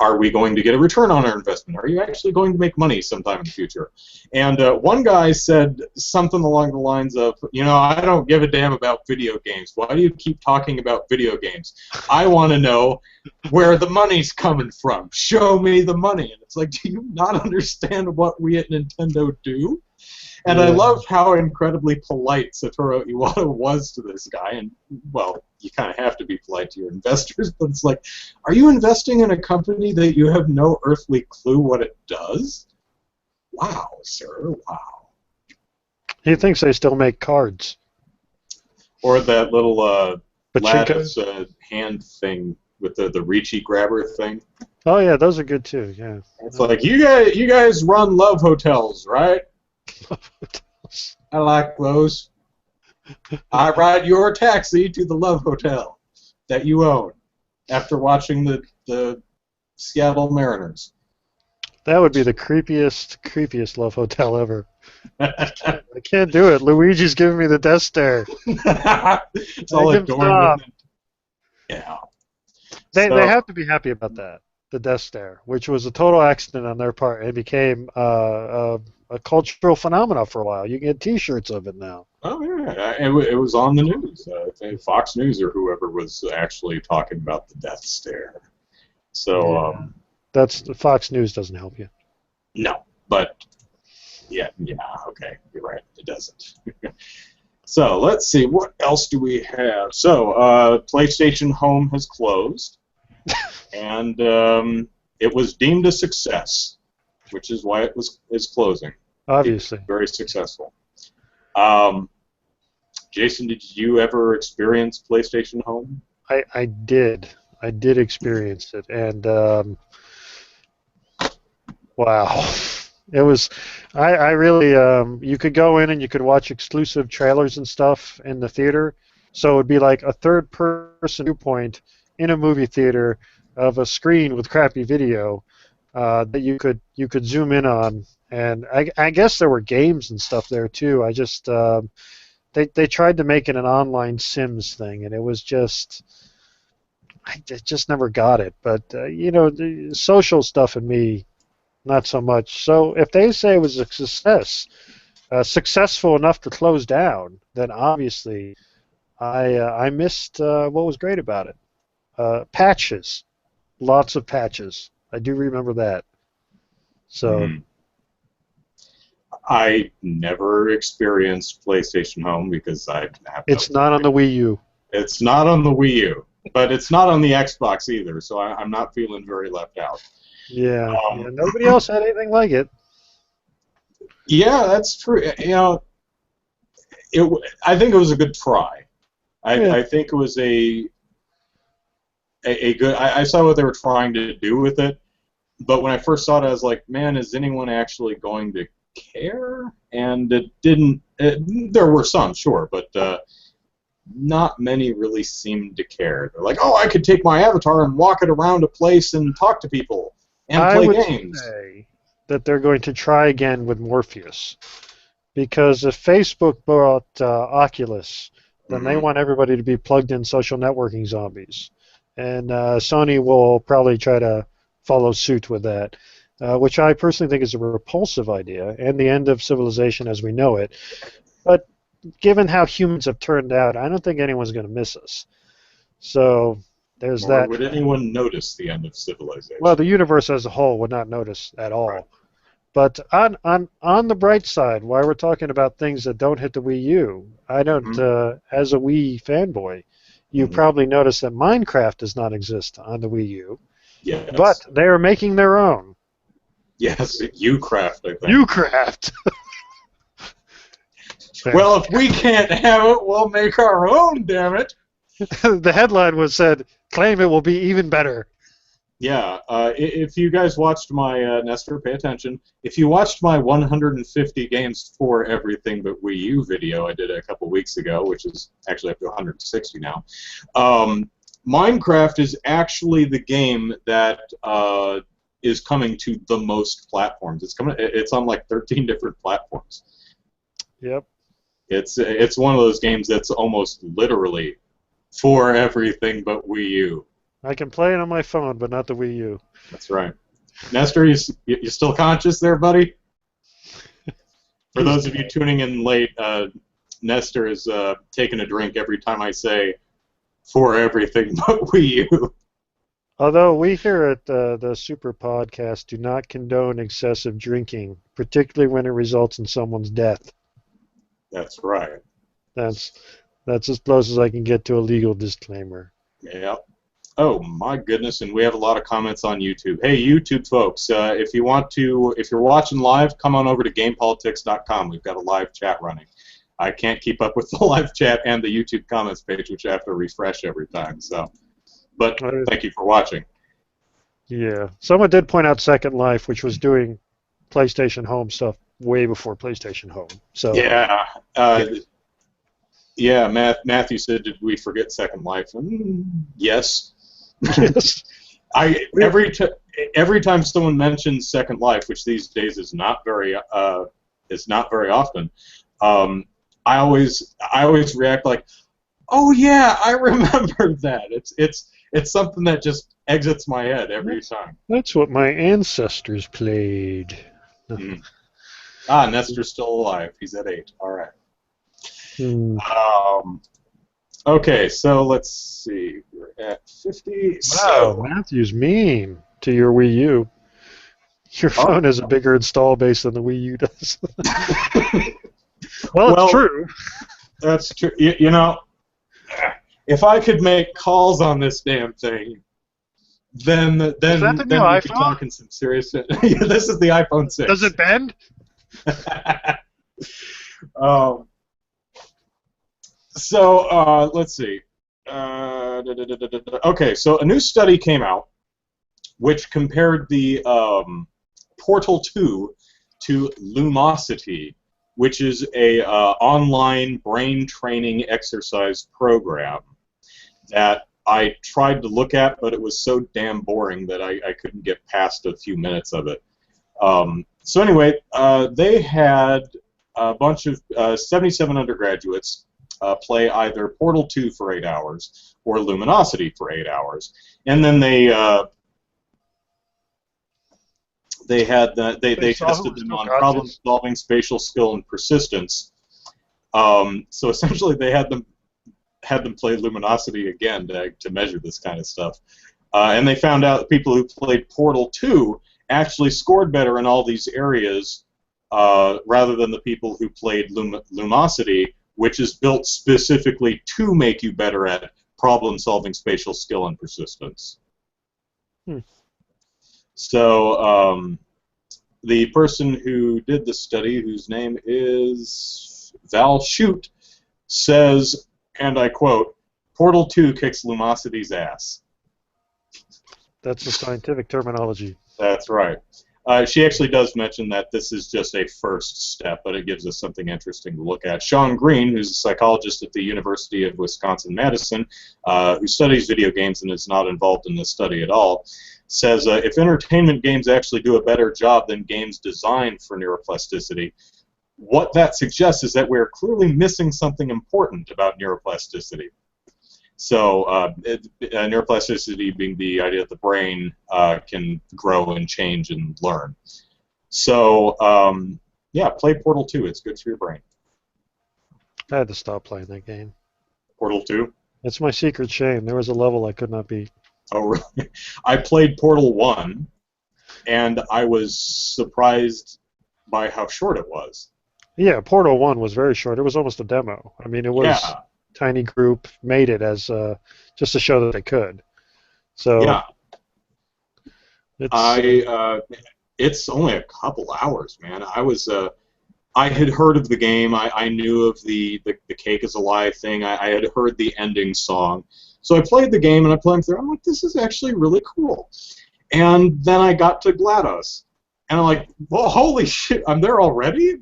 are we going to get a return on our investment? Are you actually going to make money sometime in the future? And one guy said something along the lines of, I don't give a damn about video games. Why do you keep talking about video games? I want to know where the money's coming from. Show me the money. And it's like, do you not understand what we at Nintendo do? And I love how incredibly polite Satoru Iwata was to this guy. And, well, you kind of have to be polite to your investors, but it's like, are you investing in a company that you have no earthly clue what it does? Wow, sir, wow. He thinks they still make cards. Or that little lattice hand thing with the reachy grabber thing. Oh, yeah, those are good, too, yeah. It's like, you guys run love hotels, right? I like those. I ride your taxi to the Love Hotel that you own after watching the Seattle Mariners. That would be the creepiest Love Hotel ever. I can't do it. Luigi's giving me the death stare. It's all adorned. Yeah. They have to be happy about that, the death stare, which was a total accident on their part. It became a cultural phenomenon for a while. You can get T-shirts of it now. Oh yeah, it was on the news. I think Fox News or whoever was actually talking about the death stare. So that's Fox News doesn't help you. No, but yeah, okay, you're right. It doesn't. So let's see, what else do we have? So PlayStation Home has closed, and it was deemed a success, which is why it's closing. Obviously. Very successful. Jason, did you ever experience PlayStation Home? I did. I did experience it, and wow. It was, I really, you could go in and you could watch exclusive trailers and stuff in the theater, so it would be like a third-person viewpoint in a movie theater of a screen with crappy video that you could zoom in on. And I guess there were games and stuff there too. I just they tried to make it an online Sims thing, and it was just I just never got it. But the social stuff in me, not so much. So if they say it was a success, successful enough to close down, then obviously I missed what was great about it. Patches, lots of patches. I do remember that. So. Mm-hmm. I never experienced PlayStation Home because I have It's not on the Wii U. It's not on the Wii U, but it's not on the Xbox either, so I'm not feeling very left out. Yeah, nobody else had anything like it. Yeah, that's true. I think it was a good try. I think it was a good. I saw what they were trying to do with it, but when I first saw it, I was like, man, is anyone actually going to care? And it didn't. There were some, sure, but not many really seemed to care. They're like, oh, I could take my avatar and walk it around a place and talk to people and play games. I would say that they're going to try again with Morpheus, because if Facebook bought Oculus, then they want everybody to be plugged in social networking zombies, and Sony will probably try to follow suit with that. Which I personally think is a repulsive idea, and the end of civilization as we know it. But given how humans have turned out, I don't think anyone's going to miss us. So there's that. Would anyone notice the end of civilization? Well, the universe as a whole would not notice at all. Right. But on the bright side, while we're talking about things that don't hit the Wii U, I don't, as a Wii fanboy, you probably noticed that Minecraft does not exist on the Wii U. Yes. But they are making their own. Yes, Ucraft, I think. Ucraft! Well, if we can't have it, we'll make our own, damn it! The headline said, claim it will be even better. Yeah, if you guys watched my, Nestor, pay attention, if you watched my 150 games for everything but Wii U video I did a couple weeks ago, which is actually up to 160 now, Minecraft is actually the game that is coming to the most platforms. It's on like 13 different platforms. Yep. It's one of those games that's almost literally for everything but Wii U. I can play it on my phone, but not the Wii U. That's right. Nestor, you still conscious there, buddy? For those of you tuning in late, Nestor is taking a drink every time I say for everything but Wii U. Although we here at the Super Podcast do not condone excessive drinking, particularly when it results in someone's death. That's right. That's as close as I can get to a legal disclaimer. Yeah. Oh my goodness, and we have a lot of comments on YouTube. Hey, YouTube folks, if you're watching live, come on over to GamePolitics.com. We've got a live chat running. I can't keep up with the live chat and the YouTube comments page, which I have to refresh every time. So, but thank you for watching. Yeah, someone did point out Second Life, which was doing PlayStation Home stuff way before PlayStation Home. So yeah. Yeah, Matthew said, "Did we forget Second Life?" Yes. Yes. Every time someone mentions Second Life, which these days is not very often, I always react like, "Oh yeah, I remember that." It's something that just exits my head every time. That's what my ancestors played. Nestor's still alive. He's at 8. All right. Okay, so let's see. We're at 50. Wow, Matthew's mean to your Wii U. Your phone has a bigger install base than the Wii U does. Well, it's true. That's true. You know, if I could make calls on this damn thing, then we'd be talking some serious shit. This is the iPhone 6. Does it bend? So let's see. Okay, so a new study came out which compared the Portal 2 to Lumosity, which is a online brain training exercise program that I tried to look at, but it was so damn boring that I couldn't get past a few minutes of it. So anyway, they had a bunch of 77 undergraduates play either Portal 2 for 8 hours or Luminosity for 8 hours, and then they tested them on problem-solving, spatial skill, and persistence. So essentially, they had them play Luminosity again to measure this kind of stuff, and they found out that people who played Portal 2 actually scored better in all these areas rather than the people who played Lumosity, which is built specifically to make you better at problem-solving, spatial skill, and persistence. So the person who did the study, whose name is Val Shoot, says, and I quote, "Portal 2 kicks Lumosity's ass." That's the scientific terminology. That's right. She actually does mention that this is just a first step, but it gives us something interesting to look at. Sean Green, who's a psychologist at the University of Wisconsin-Madison, who studies video games and is not involved in this study at all, says if entertainment games actually do a better job than games designed for neuroplasticity, what that suggests is that we're clearly missing something important about neuroplasticity. So neuroplasticity being the idea that the brain can grow and change and learn. So yeah, play Portal 2. It's good for your brain. I had to stop playing that game. Portal 2? It's my secret shame. There was a level I could not beat. Oh, really? I played Portal 1, and I was surprised by how short it was. Yeah, Portal 1 was very short. It was almost a demo. I mean, it was... Yeah. Tiny group made it as just to show that they could. So yeah, it's only a couple hours, man. I had heard of the game. I knew of the cake is a lie thing. I had heard the ending song, so I played the game and I played through. I'm like, this is actually really cool. And then I got to GLaDOS, and I'm like, well, holy shit, I'm there already.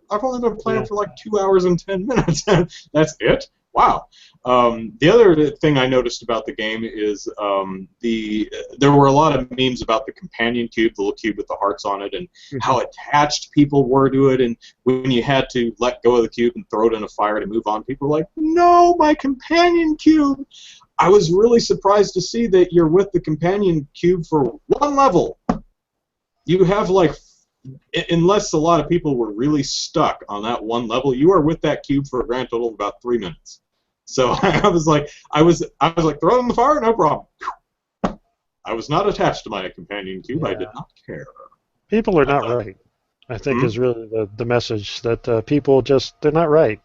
I've only been playing for like 2 hours and 10 minutes. That's it? Wow. The other thing I noticed about the game is there were a lot of memes about the companion cube, the little cube with the hearts on it, and how attached people were to it. And when you had to let go of the cube and throw it in a fire to move on, people were like, "No, my companion cube!" I was really surprised to see that you're with the companion cube for one level. You have like, unless a lot of people were really stuck on that one level, you are with that cube for a grand total of about 3 minutes. So I was like, throw it in the fire, no problem. I was not attached to my companion cube. Yeah. I did not care. People are not right, I think, is really the message, that people just, they're not right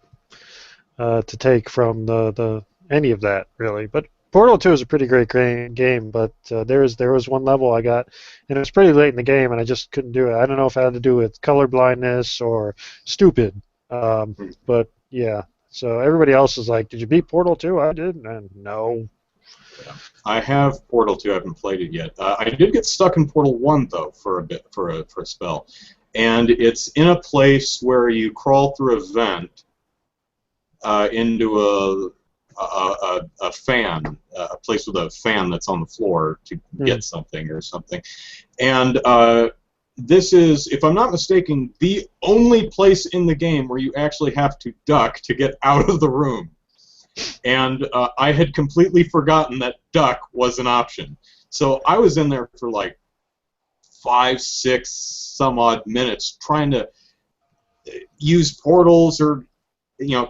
to take from the any of that, really. But Portal 2 is a pretty great game, but there was one level I got, and it was pretty late in the game, and I just couldn't do it. I don't know if it had to do with color blindness or stupid, but yeah. So everybody else is like, "Did you beat Portal 2?" I did, and no. Yeah. I have Portal 2. I haven't played it yet. I did get stuck in Portal 1 though for a spell, and it's in a place where you crawl through a vent into a fan, a place with a fan that's on the floor to get something or something. And this is, if I'm not mistaken, the only place in the game where you actually have to duck to get out of the room. And I had completely forgotten that duck was an option. So I was in there for like 5, 6 some odd minutes trying to use portals or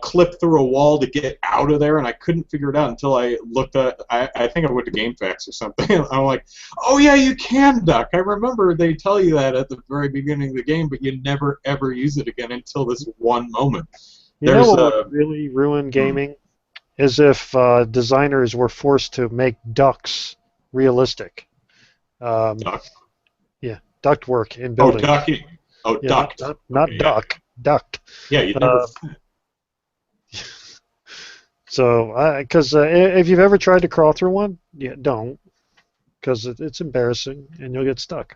clip through a wall to get out of there, and I couldn't figure it out until I looked at, I think I went to GameFAQs or something, and I'm like, oh yeah, you can duck. I remember they tell you that at the very beginning of the game, but you never ever use it again until this one moment. You know what would really ruin gaming? Is if designers were forced to make ducks realistic. Duck? Yeah, duct work in buildings. Oh, ducking. Oh, yeah, duct. Not okay, duck. Yeah. Duct. Yeah, you never... So, because if you've ever tried to crawl through one, don't, because it's embarrassing and you'll get stuck.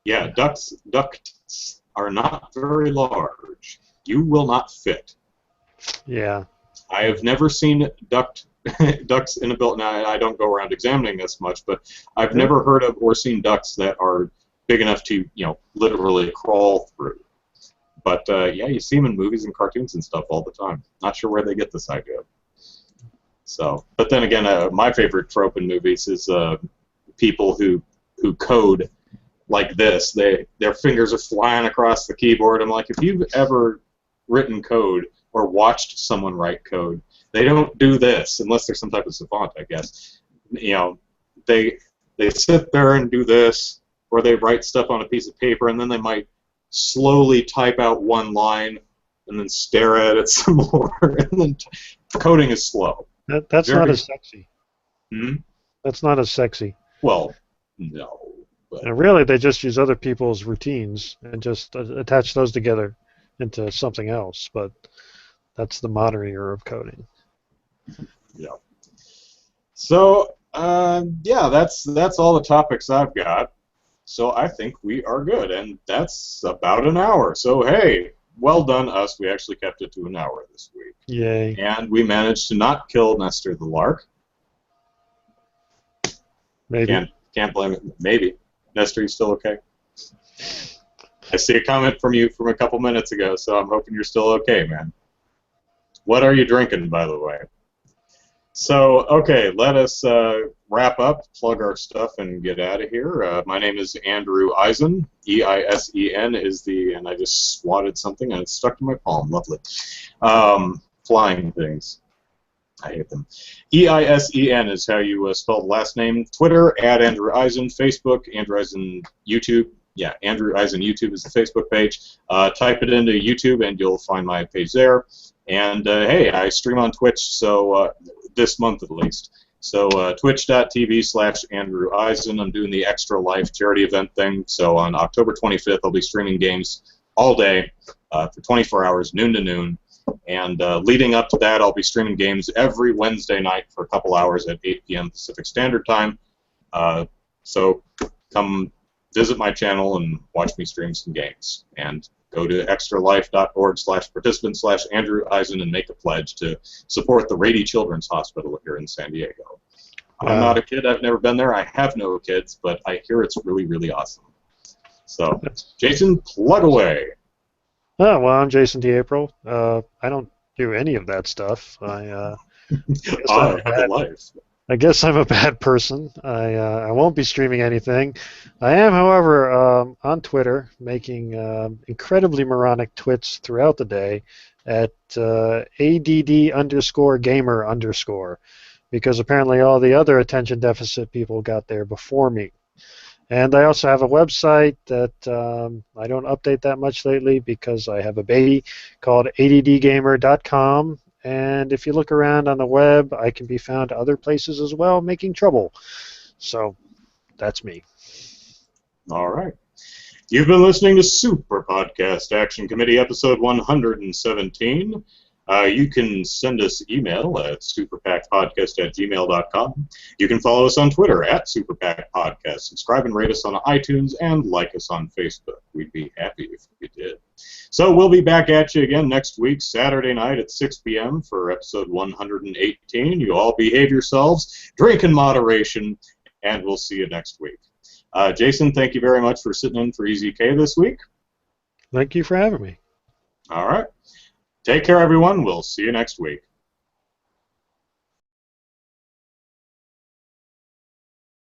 Yeah, ducts are not very large. You will not fit. Yeah. I have never seen ducks in a building. Now, I don't go around examining this much, but I've never heard of or seen ducks that are big enough to, literally crawl through. But yeah, you see them in movies and cartoons and stuff all the time. Not sure where they get this idea. So, but then again, my favorite trope in movies is people who code like this. Their fingers are flying across the keyboard. I'm like, if you've ever written code or watched someone write code, they don't do this unless they're some type of savant, I guess. They sit there and do this, or they write stuff on a piece of paper, and then they might slowly type out one line and then stare at it some more. And then coding is slow. That's not as sexy. Hmm? That's not as sexy. Well, no. But and really, they just use other people's routines and just attach those together into something else. But that's the modern era of coding. Yeah. So, yeah, that's all the topics I've got. So I think we are good, and that's about an hour. So hey, well done us. We actually kept it to an hour this week. Yay. And we managed to not kill Nestor the Lark. Maybe. Can't blame it. Maybe. Nestor, you still okay? I see a comment from you from a couple minutes ago, so I'm hoping you're still okay, man. What are you drinking, by the way? So, okay, let us wrap up, plug our stuff, and get out of here. My name is Andrew Eisen. E-I-S-E-N is and I just swatted something, and it stuck to my palm. Lovely. Flying things. I hate them. E-I-S-E-N is how you spell the last name. Twitter, @Andrew Eisen. Facebook, Andrew Eisen YouTube. Yeah, Andrew Eisen YouTube is the Facebook page. Type it into YouTube, and you'll find my page there. And, hey, I stream on Twitch, so this month at least. So twitch.tv/Andrew Eisen. I'm doing the Extra Life charity event thing. So on October 25th, I'll be streaming games all day for 24 hours, noon to noon. And leading up to that, I'll be streaming games every Wednesday night for a couple hours at 8 p.m. Pacific Standard Time. So come visit my channel and watch me stream some games. And go to extralife.org/participant/Andrew Eisen and make a pledge to support the Rady Children's Hospital here in San Diego. I'm not a kid. I've never been there. I have no kids, but I hear it's really, really awesome. So, Jason, plug away. Oh, well, I'm Jason D. April. I don't do any of that stuff. I have a life. I guess I'm a bad person. I won't be streaming anything. I am, however, on Twitter, making incredibly moronic twits throughout the day at ADD_gamer_, because apparently all the other attention deficit people got there before me. And I also have a website that I don't update that much lately because I have a baby called addgamer.com. And if you look around on the web, I can be found other places as well, making trouble. So that's me. All right. You've been listening to Super Podcast Action Committee, episode 117. You can send us email at superpackpodcast@gmail.com. You can follow us on Twitter at superpackpodcast. Subscribe and rate us on iTunes and like us on Facebook. We'd be happy if you did. So we'll be back at you again next week, Saturday night at 6 p.m. for episode 118. You all behave yourselves, drink in moderation, and we'll see you next week. Jason, thank you very much for sitting in for EZK this week. Thank you for having me. All right. Take care, everyone. We'll see you next week.